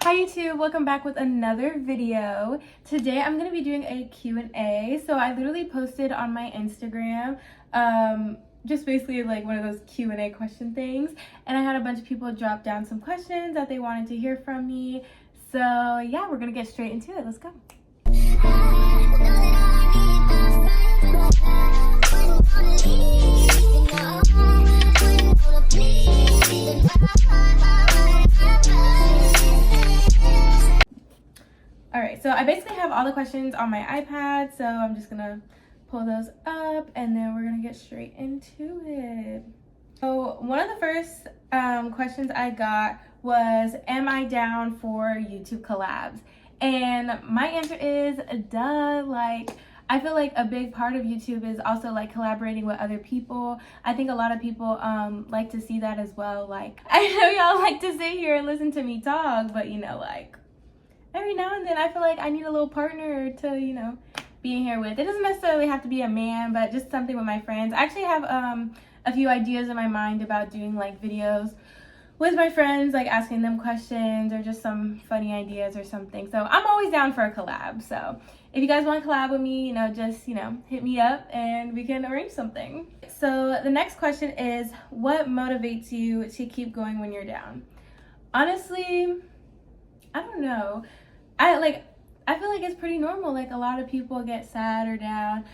Hi YouTube, welcome back with another video. Today I'm going to be doing a Q&A. So I literally posted on my Instagram just basically like one of those Q&A question things, and I had a bunch of people drop down some questions that they wanted to hear from me. So yeah, we're going to get straight into it. Let's go. Alright, so I basically have all the questions on my iPad, so I'm just gonna pull those up and then we're gonna get straight into it. So one of the first questions I got was, am I down for YouTube collabs? And my answer is duh. Like, I feel like a big part of YouTube is also like collaborating with other people. I think a lot of people like to see that as well. Like, I know y'all like to sit here and listen to me talk, but you know, like, every now and then I feel like I need a little partner to, you know, be in here with. It doesn't necessarily have to be a man, but just something with my friends. I actually have a few ideas in my mind about doing like videos with my friends, like asking them questions or just some funny ideas or something. So I'm always down for a collab. So if you guys want to collab with me, you know, just, you know, hit me up and we can arrange something. So the next question is, what motivates you to keep going when you're down? Honestly, I don't know. I feel like it's pretty normal. Like, a lot of people get sad or down.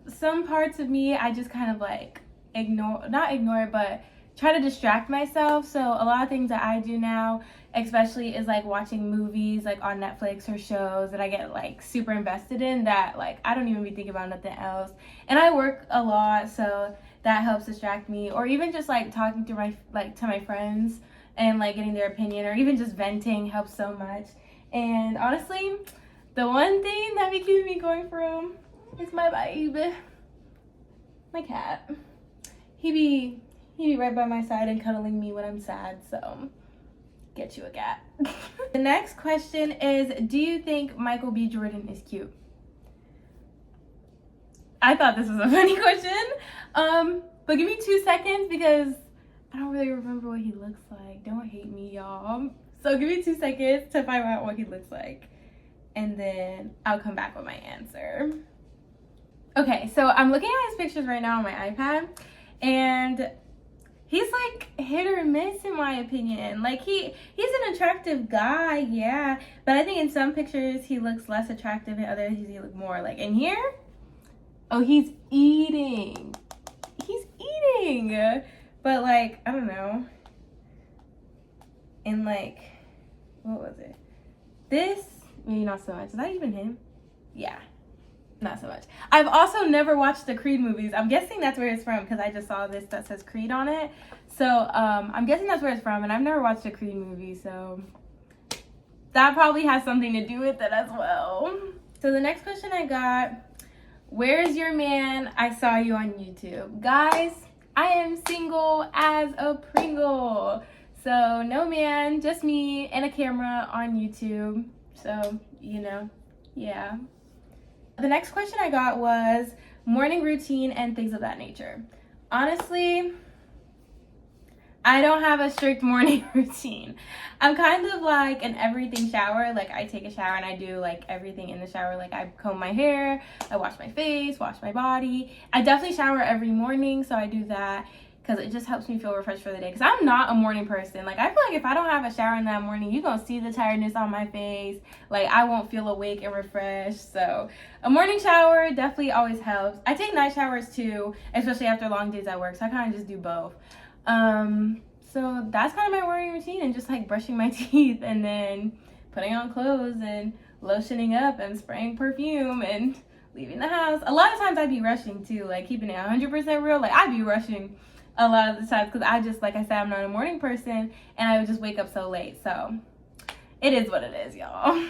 Some parts of me, I just kind of like not ignore, but try to distract myself. So a lot of things that I do now, especially, is like watching movies like on Netflix or shows that I get like super invested in, that like I don't even be thinking about nothing else. And I work a lot, so that helps distract me. Or even just like talking to my friends and like getting their opinion, or even just venting helps so much. And honestly, the one thing that be keeping me going for him is my baby, my cat. He be right by my side and cuddling me when I'm sad, so get you a cat. The next question is, do you think Michael B. Jordan is cute? I thought this was a funny question, but give me 2 seconds because I don't really remember what he looks like. Don't hate me, y'all. So give me 2 seconds to find out what he looks like, and then I'll come back with my answer. Okay, so I'm looking at his pictures right now on my iPad, and he's like hit or miss in my opinion. Like, he's an attractive guy, yeah, but I think in some pictures he looks less attractive, and others he looks more. Like in here, oh, he's eating. But like, I don't know. And like, what was it? This, maybe not so much. Is that even him? Yeah, not so much. I've also never watched the Creed movies. I'm guessing that's where it's from because I just saw this that says Creed on it. So I'm guessing that's where it's from, and I've never watched a Creed movie, so that probably has something to do with it as well. So the next question I got, where's your man? I saw you on YouTube. Guys, I am single as a Pringle. So no man, just me and a camera on YouTube. So, you know, yeah. The next question I got was morning routine and things of that nature. Honestly, I don't have a strict morning routine. I'm kind of like an everything shower. Like, I take a shower and I do like everything in the shower. Like, I comb my hair, I wash my face, wash my body. I definitely shower every morning, so I do that because it just helps me feel refreshed for the day. Because I'm not a morning person. Like, I feel like if I don't have a shower in that morning, you're going to see the tiredness on my face. Like, I won't feel awake and refreshed. So a morning shower definitely always helps. I take night showers too, especially after long days at work. So I kind of just do both. So that's kind of my morning routine, and just like brushing my teeth and then putting on clothes and lotioning up and spraying perfume and leaving the house. A lot of times I'd be rushing too, like keeping it 100% real. Like, I'd be rushing a lot of the times because I just, like I said, I'm not a morning person and I would just wake up so late. So it is what it is, y'all.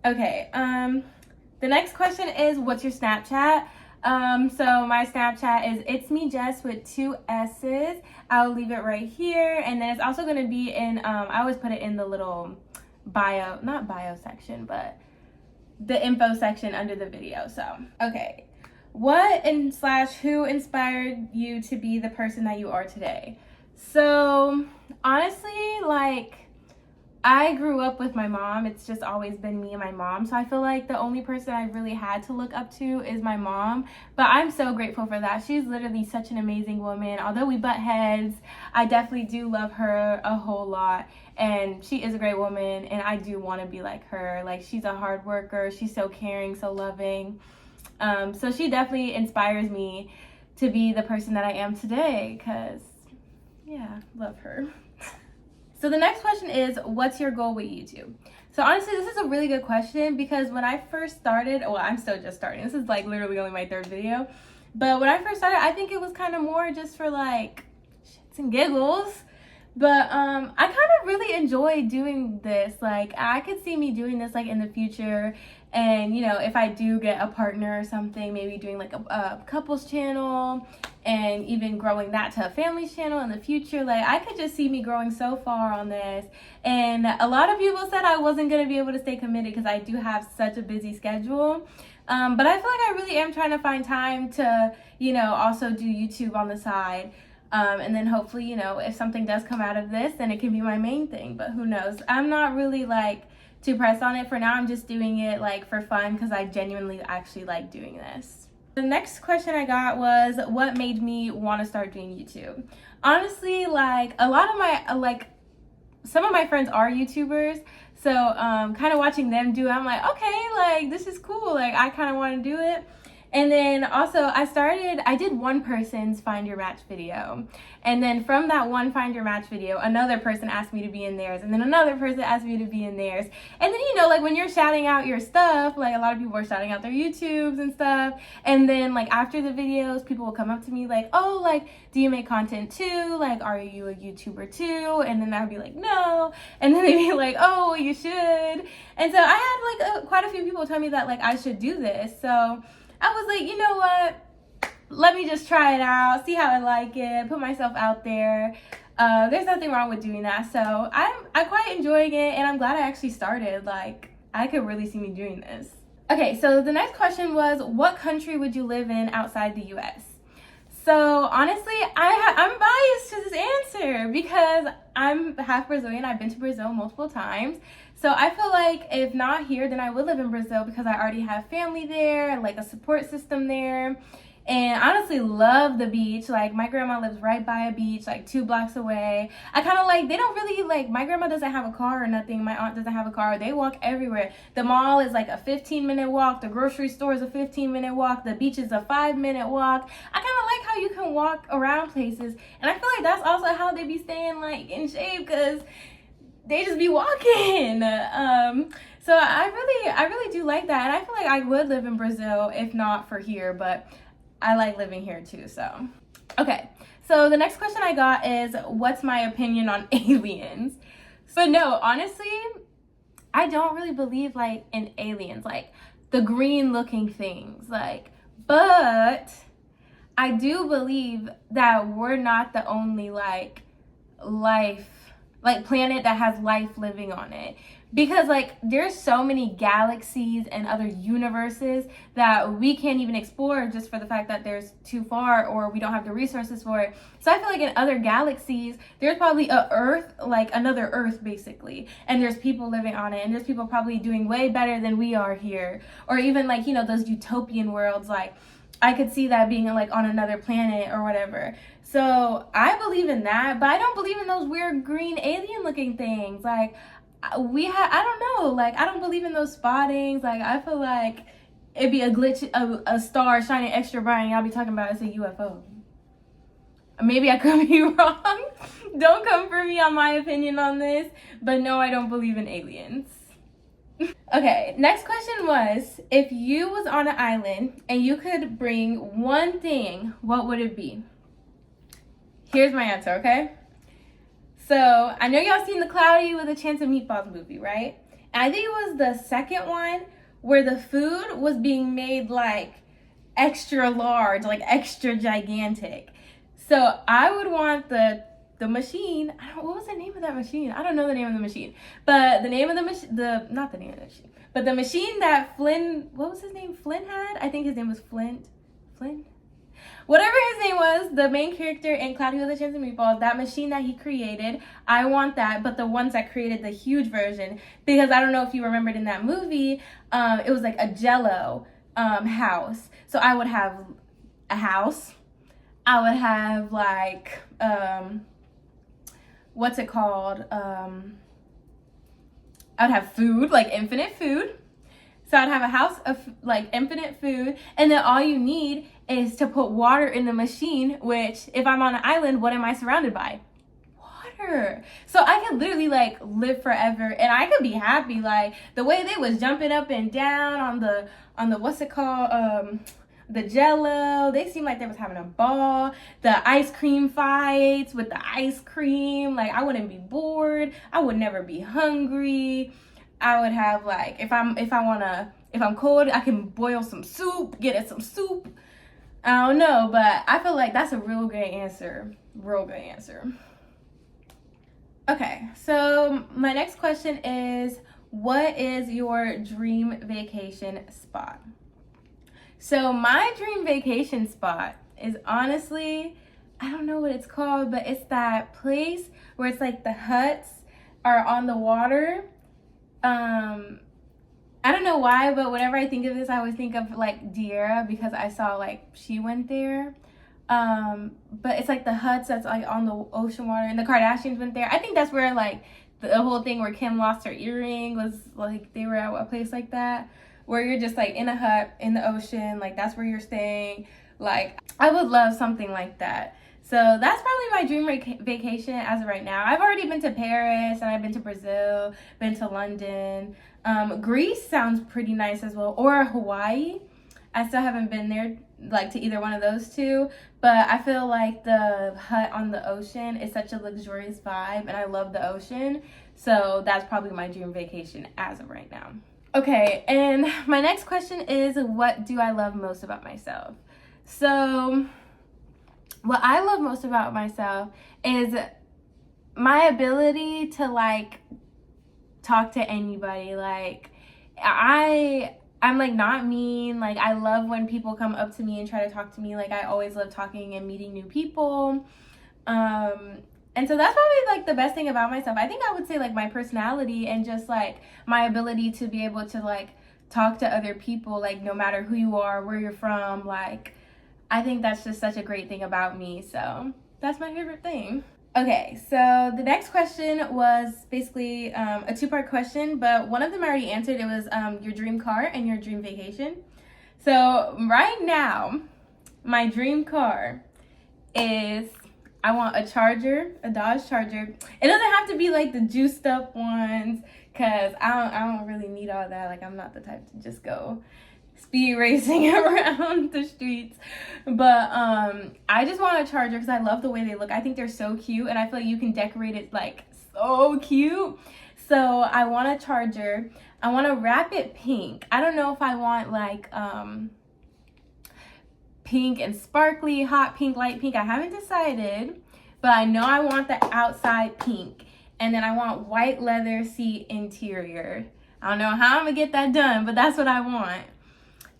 Okay, the next question is, what's your Snapchat? So my Snapchat is itss.mejess with 2 S's. I'll leave it right here, and then it's also going to be in, I always put it in the little not bio section, but the info section under the video. So, okay. What and / who inspired you to be the person that you are today? So honestly, like, I grew up with my mom. It's just always been me and my mom. So I feel like the only person I really had to look up to is my mom. But I'm so grateful for that. She's literally such an amazing woman. Although we butt heads, I definitely do love her a whole lot. And she is a great woman, and I do want to be like her. Like, she's a hard worker. She's so caring, so loving. So she definitely inspires me to be the person that I am today, because, yeah, love her. So the next question is, what's your goal with YouTube? So honestly, this is a really good question, because when I first started, well, I'm still just starting. This is like literally only my 3rd video. But when I first started, I think it was kind of more just for like shits and giggles. But I kind of really enjoy doing this. Like, I could see me doing this like in the future. And, you know, if I do get a partner or something, maybe doing like a couples channel and even growing that to a family's channel in the future. Like, I could just see me growing so far on this. And a lot of people said I wasn't going to be able to stay committed because I do have such a busy schedule. But I feel like I really am trying to find time to, you know, also do YouTube on the side. And then hopefully, you know, if something does come out of this, then it can be my main thing. But who knows? I'm not really like too pressed on it for now. I'm just doing it like for fun because I genuinely actually like doing this. The next question I got was, what made me want to start doing YouTube? Honestly, like a lot of my, some of my friends are YouTubers. So kind of watching them do it, I'm like, okay, like this is cool. Like I kind of want to do it. And then also I did one person's Find Your Match video. And then from that one Find Your Match video, another person asked me to be in theirs. And then another person asked me to be in theirs. And then, you know, like when you're shouting out your stuff, like a lot of people are shouting out their YouTubes and stuff. And then like after the videos, people will come up to me like, oh, like, do you make content too? Like, are you a YouTuber too? And then I would be like, no. And then they'd be like, oh, you should. And so I had like quite a few people tell me that like I should do this. So I was like, you know what? Let me just try it out, see how I like it, put myself out there. There's nothing wrong with doing that. So I'm quite enjoying it, and I'm glad I actually started. Like, I could really see me doing this. Okay, so the next question was, what country would you live in outside the US? So honestly, I'm biased to this answer because I'm half Brazilian. I've been to Brazil multiple times. So I feel like if not here, then I would live in Brazil because I already have family there, like a support system there. And I honestly love the beach. Like, my grandma lives right by a beach, like 2 blocks away. I kind of like, they don't really, like, my grandma doesn't have a car or nothing. My aunt doesn't have a car. They walk everywhere. The mall is like a 15-minute walk. The grocery store is a 15-minute walk. The beach is a 5-minute walk. I kind of like how you can walk around places. And I feel like that's also how they be staying, like, in shape, because they just be walking. So I really do like that. And I feel like I would live in Brazil if not for here, but I like living here too, so. Okay, so the next question I got is, what's my opinion on aliens? So no, honestly, I don't really believe like in aliens, like the green looking things, like, but I do believe that we're not the only like planet that has life living on it. Because like there's so many galaxies and other universes that we can't even explore just for the fact that there's too far or we don't have the resources for it. So I feel like in other galaxies, there's probably a Earth, like another Earth basically. And there's people living on it, and there's people probably doing way better than we are here. Or even like, you know, those utopian worlds, like I could see that being like on another planet or whatever. So I believe in that, but I don't believe in those weird green alien looking things. Like I don't know, like I don't believe in those spottings. Like I feel like it'd be a glitch, a star shining extra bright and y'all be talking about it's a UFO. Maybe I could be wrong. Don't come for me on my opinion on this, but no, I don't believe in aliens. Okay, next question was, if you was on an island and you could bring one thing, what would it be? Here's my answer, okay? So, I know y'all seen the Cloudy with a Chance of Meatballs movie, right? And I think it was the second one where the food was being made like extra large, like extra gigantic. So, I would want the machine. What was the name of that machine? I don't know the name of the machine. But the name of the machine, not the name of the machine, but the machine that Flynn, what was his name? Flynn had? I think his name was Flint. whatever his name was, the main character in Cloudy with a Chance of Meatballs, that machine that he created, I want that, but the ones that created the huge version, because I don't know if you remembered in that movie, it was like a Jello house. So I would have a house. I would have like, what's it called? I would have food, like infinite food. So I'd have a house of like infinite food, and then all you need is to put water in the machine, which if I'm on an island, what am I surrounded by? Water. So I could literally like live forever, and I could be happy. Like the way they was jumping up and down on the what's it called? The Jello. They seemed like they was having a ball. The ice cream fights with the ice cream. Like I wouldn't be bored. I would never be hungry. I would have like, if I'm cold, I can boil some soup, get it some soup. I don't know, but I feel like that's a real good answer. Real good answer. Okay, so my next question is, what is your dream vacation spot? So my dream vacation spot is honestly, I don't know what it's called, but it's that place where it's like the huts are on the water. I don't know why, but whenever I think of this, I always think of like Diera, because I saw like she went there. But it's like the huts that's like on the ocean water, and the Kardashians went there. I think that's where like the whole thing where Kim lost her earring was, like they were at a place like that, where you're just like in a hut in the ocean, like that's where you're staying. Like I would love something like that. So that's probably my dream vacation as of right now. I've already been to Paris, and I've been to Brazil, been to London. Greece sounds pretty nice as well, or Hawaii. I still haven't been there, like to either one of those two, but I feel like the hut on the ocean is such a luxurious vibe, and I love the ocean. So that's probably my dream vacation as of right now. Okay, and my next question is, what do I love most about myself? So what I love most about myself is my ability to like talk to anybody. Like I'm like not mean. Like I love when people come up to me and try to talk to me. Like I always love talking and meeting new people. And so that's probably like the best thing about myself. I think I would say like my personality, and just like my ability to be able to like talk to other people, like no matter who you are, where you're from. Like I think that's just such a great thing about me. So that's my favorite thing. Okay, so the next question was basically a two-part question, but one of them I already answered. It was your dream car and your dream vacation. So right now, my dream car is, I want a Charger, a Dodge Charger. It doesn't have to be like the juiced up ones, because I don't really need all that. Like I'm not the type to just go speed racing around the streets, but I just want a Charger because I love the way they look. I think they're so cute, and I feel like you can decorate it like so cute. So I want a Charger. I want to wrap it pink. I don't know if I want like pink and sparkly, hot pink, light pink. I haven't decided, but I know I want the outside pink, and then I want white leather seat interior. I don't know how I'm gonna get that done, but that's what I want.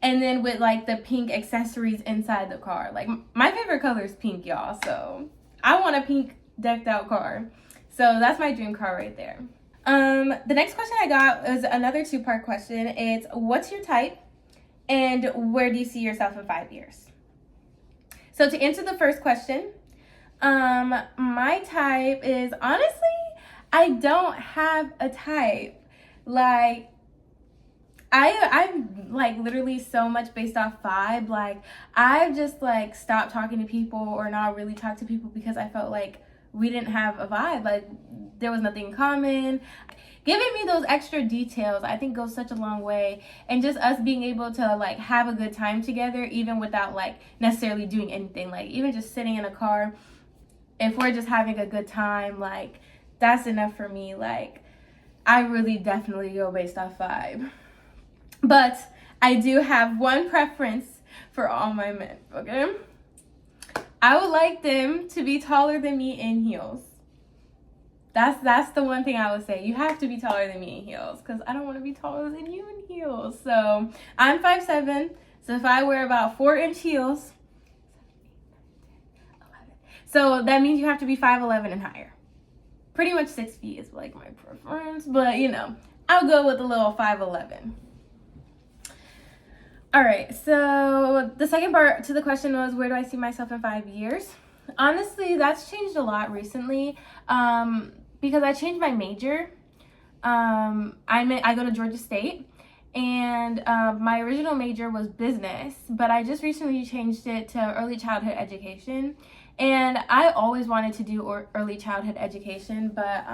And then with like the pink accessories inside the car. Like my favorite color is pink, y'all. So I want a pink decked out car. So that's my dream car right there. The next question I got is another two-part question. It's what's your type, and where do you see yourself in 5 years? So to answer the first question, my type is, honestly, I don't have a type. Like I'm like literally so much based off vibe. Like I've just like stopped talking to people, or not really talk to people, because I felt like we didn't have a vibe. Like there was nothing in common. Giving me those extra details, I think, goes such a long way. And just us being able to like have a good time together, even without like necessarily doing anything. Like even just sitting in a car, if we're just having a good time, like that's enough for me. Like I really definitely go based off vibe. But I do have one preference for all my men, okay? I would like them to be taller than me in heels. That's the one thing I would say. You have to be taller than me in heels, because I don't want to be taller than you in heels. So I'm 5'7", so if I wear about 4-inch heels, So that means you have to be 5'11" and higher. Pretty much 6 feet is like my preference, but you know, I'll go with a little 5'11". All right, so the second part to the question was, where do I see myself in 5 years? Honestly, that's changed a lot recently, because I changed my major. I go to Georgia State, and my original major was business, but I just recently changed it to early childhood education. And I always wanted to do early childhood education, but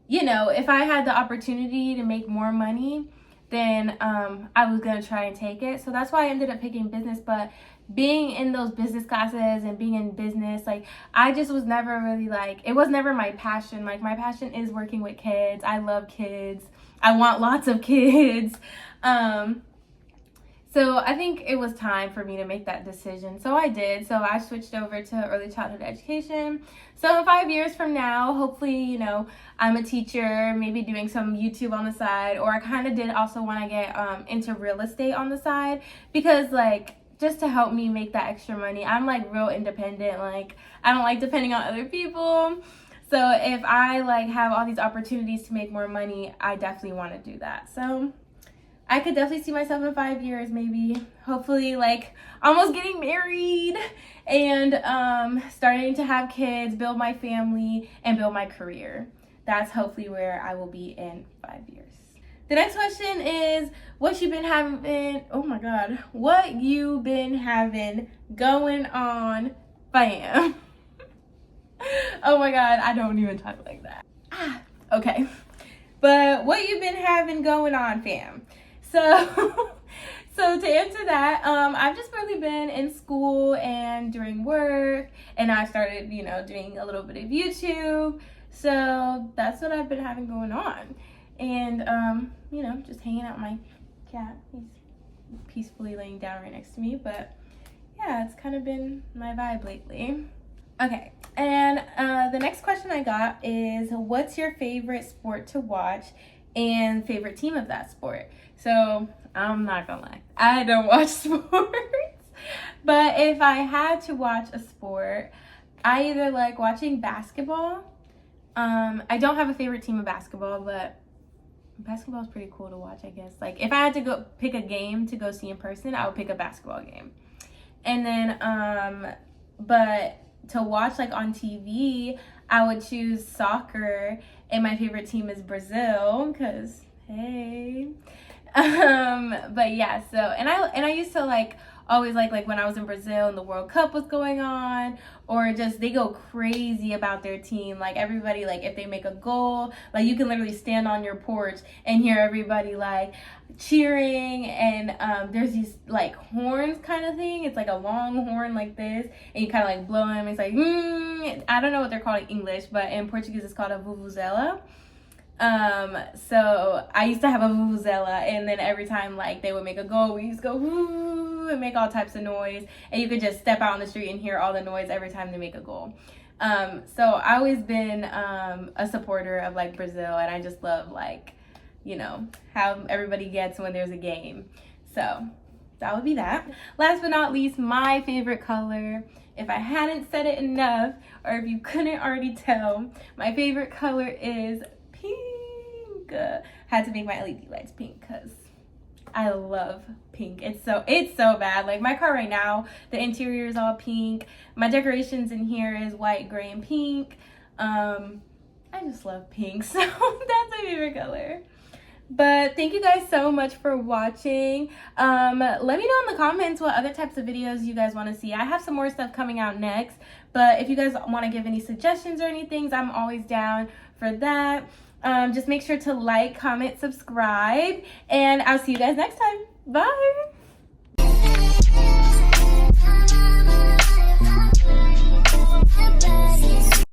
you know, if I had the opportunity to make more money, then I was gonna try and take it. So that's why I ended up picking business. But being in those business classes and being in business, like, I just was never really like, it was never my passion. Like, my passion is working with kids. I love kids. I want lots of kids. So I think it was time for me to make that decision. So I did. So I switched over to early childhood education. So 5 years from now, hopefully, you know, I'm a teacher, maybe doing some YouTube on the side, or I kind of did also want to get into real estate on the side, because like, just to help me make that extra money. I'm like real independent. Like, I don't like depending on other people. So if I like have all these opportunities to make more money, I definitely want to do that. So I could definitely see myself in 5 years, maybe, hopefully, like, almost getting married and starting to have kids, build my family, and build my career. That's hopefully where I will be in 5 years. The next question is, what you been having, oh my God, what you been having going on, fam? Oh my God, I don't even talk like that. Okay. But what you been having going on, fam? So to answer that, I've just really been in school and doing work, and I started, you know, doing a little bit of YouTube. So that's what I've been having going on. And, you know, just hanging out with my cat. He's peacefully laying down right next to me. But yeah, it's kind of been my vibe lately. Okay, and the next question I got is, what's your favorite sport to watch and favorite team of that sport? So I'm not gonna lie, I don't watch sports. But if I had to watch a sport, I either like watching basketball. I don't have a favorite team of basketball, but basketball is pretty cool to watch, I guess. Like, if I had to go pick a game to go see in person, I would pick a basketball game. And then, but to watch like on TV, I would choose soccer, and my favorite team is Brazil, because hey. But yeah, so and I used to like always like when I was in Brazil and the World Cup was going on, or just they go crazy about their team. Like, everybody, like, if they make a goal, like, you can literally stand on your porch and hear everybody like cheering, and there's these like horns kind of thing. It's like a long horn like this, and you kind of like blow them. It's like I don't know what they're called in English, but in Portuguese it's called a vuvuzela. So I used to have a vuvuzela, and then every time like they would make a goal, we used to go woo and make all types of noise, and you could just step out on the street and hear all the noise every time they make a goal. So I always been a supporter of like Brazil, and I just love like, you know, how everybody gets when there's a game. So that would be that. Last but not least, my favorite color. If I hadn't said it enough, or if you couldn't already tell, my favorite color is pink. Had to make my LED lights pink because I love pink. It's so bad. Like, my car right now, the interior is all pink. My decorations in here is white, gray, and pink. I just love pink, so that's my favorite color. But thank you guys so much for watching. Let me know in the comments what other types of videos you guys want to see. I have some more stuff coming out next, but if you guys want to give any suggestions or anything, I'm always down for that. Just make sure to like, comment, subscribe, and I'll see you guys next time. Bye!